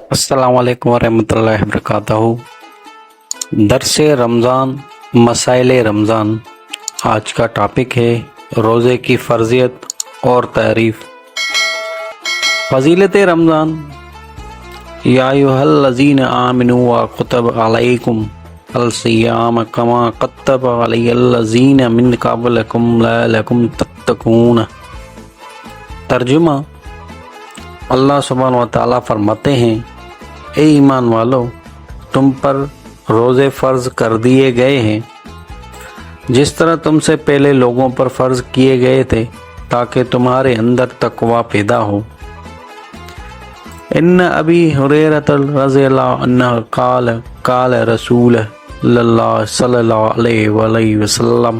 अस्सलाम वालेकुम वरहमतुल्लाहि वबरकातुहू। दरस रमज़ान मसाइल रमज़ान। आज का टॉपिक है रोज़े की फ़र्ज़ियत और तारीफ़। फ़ज़ीलत रमज़ान। या अय्युहल्लज़ीना आमनू व कुतिब अलैकुम अलसियाम कमा कुतिब अलल्लज़ीना मिन क़ब्लिकुम लअल्लकुम तत्तक़ून। तर्जुमा। अल्लाह सुब्हानहू व तआला फरमाते हैं, ए ईमान वालो, तुम पर रोज़े फ़र्ज़ कर दिए गए हैं जिस तरह तुमसे पहले लोगों पर फ़र्ज़ किए गए थे, ताकि तुम्हारे अंदर तक़वा पैदा हो। इन्न अबी हुरैरत रज़ियल्लाहु अन्हु क़ाल रसूल सल्लल्लाहु अलैहि वसल्लम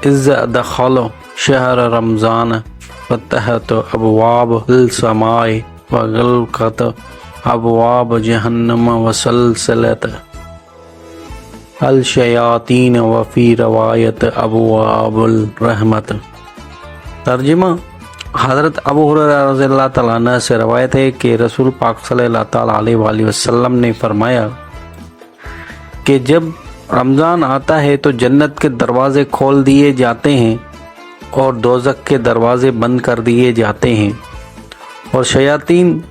इज़् दख़ल शहर रमज़ान फ़तहत अबवाबल समाए व ग़लक़त अबवाब जहन्नम व सलसलत अल शयातीन व फ़ी रवायत अबवाबुल रहमत। तर्जुमा। हज़रत अबू हुरैरा रज़ियल्लाहु तआला अन्हु से रवायत है कि रसूल पाक सल्लल्लाहु तआला अलैहि वसल्लम ने फरमाया कि जब रमज़ान आता है तो जन्नत के दरवाज़े खोल दिए जाते हैं और दोज़ख के दरवाज़े बंद कर दिए जाते हैं और शयातीन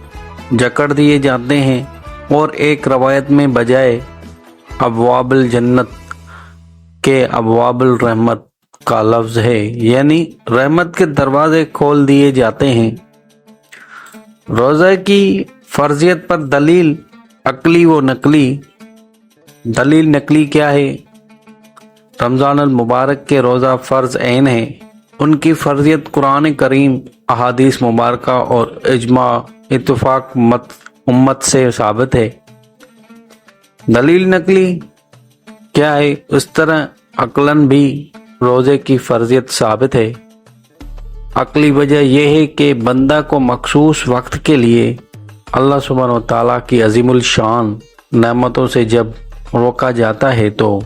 जकड़ दिए जाते हैं। और एक रवायत में बजाय अबवाबुल जन्नत के अबवाबुल रहमत का लफ्ज़ है, यानी रहमत के दरवाज़े खोल दिए जाते हैं। रोज़े की फ़र्ज़ियत पर दलील अक़ली व नकली। दलील नकली क्या है? रमज़ान अल मुबारक के रोज़ा फ़र्ज़ ऐन है। उनकी फ़र्ज़ियत कुरान करीम, अहादीस मुबारका और इजमा इत्तिफ़ाक़ उम्मत से साबित है। दलील नकली क्या है? उस तरह अक़लन भी रोज़े की फ़र्ज़ियत साबित है। अक़ली वजह यह है कि बंदा को मख़सूस वक्त के लिए अल्लाह सुब्हानहू व तआला की अज़ीमुल शान नेमतों से जब रोका जाता है तो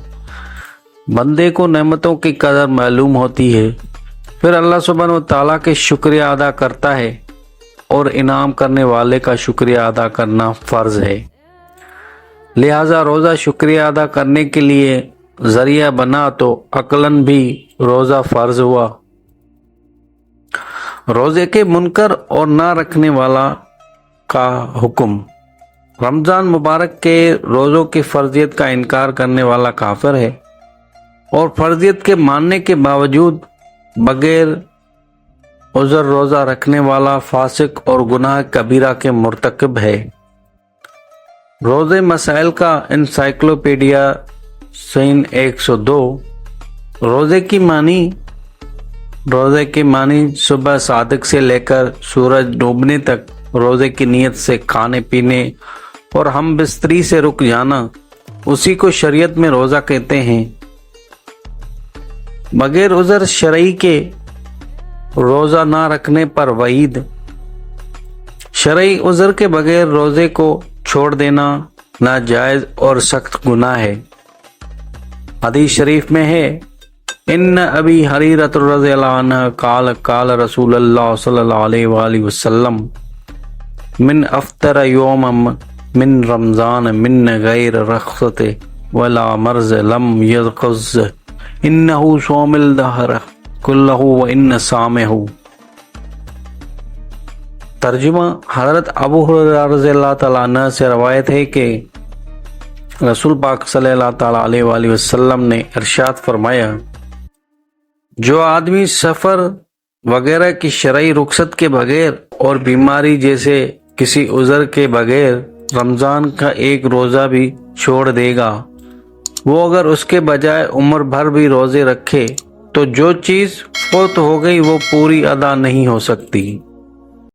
बंदे को नेमतों की कदर मालूम होती है, फिर अल्लाह सुब्हानहू व तआला के शुक्रिया अदा करता है और इनाम करने वाले का शुक्रिया अदा करना फ़र्ज़ है। लिहाजा रोज़ा शुक्रिया अदा करने के लिए ज़रिया बना तो अक़लन भी रोज़ा फ़र्ज़ हुआ। रोज़े के मुनकर और ना रखने वाला का हुक्म। रमज़ान मुबारक के रोज़ों की फ़र्ज़ियत का इनकार करने वाला काफिर है और फ़र्ज़ियत के मानने के बावजूद बगैर उज़र रोज़ा रखने वाला फासिक और गुनाह कबीरा के मुर्तकिब है। रोज़े मसाइल का इंसाइक्लोपीडिया सन 102। रोज़े की मानी सुबह सादिक से लेकर सूरज डूबने तक रोज़े की नीयत से खाने पीने और हम बिस्तरी से रुक जाना, उसी को शरीयत में रोज़ा कहते हैं। बगैर उज़र शरई के रोज़ा ना रखने पर वईद। शरई उज़र के बगैर रोज़े को छोड़ देना नाजायज़ और सख्त गुनाह है। हदीस शरीफ में है, इन्न अबी हरीरत रज़ियल्लाहु अन्हु क़ाल रसूलुल्लाह सल्लल्लाहु अलैहि वसल्लम मिन अफ़्तर यौम मिन रमज़ान मिन गैर रख़्सत वला मर्ज़ लम यज़क़ज़ इन्नहु शौमिल दहर कुल्लहु व इन सामेहु। तर्जुमा। हज़रत अबू हुरैरा रज़ियल्लाहु तआला अन्हु से रवायत है कि रसूल पाक सल्लल्लाहु तआला अलैहि वसल्लम ने इरशाद फरमाया, जो आदमी सफ़र वगैरह की शरई रुखसत के बगैर और बीमारी जैसे किसी उज़र के बगैर रमज़ान का एक रोज़ा भी छोड़ देगा, वो अगर उसके बजाय उम्र भर भी रोज़े रखे तो जो चीज़ फौत हो गई वो पूरी अदा नहीं हो सकती।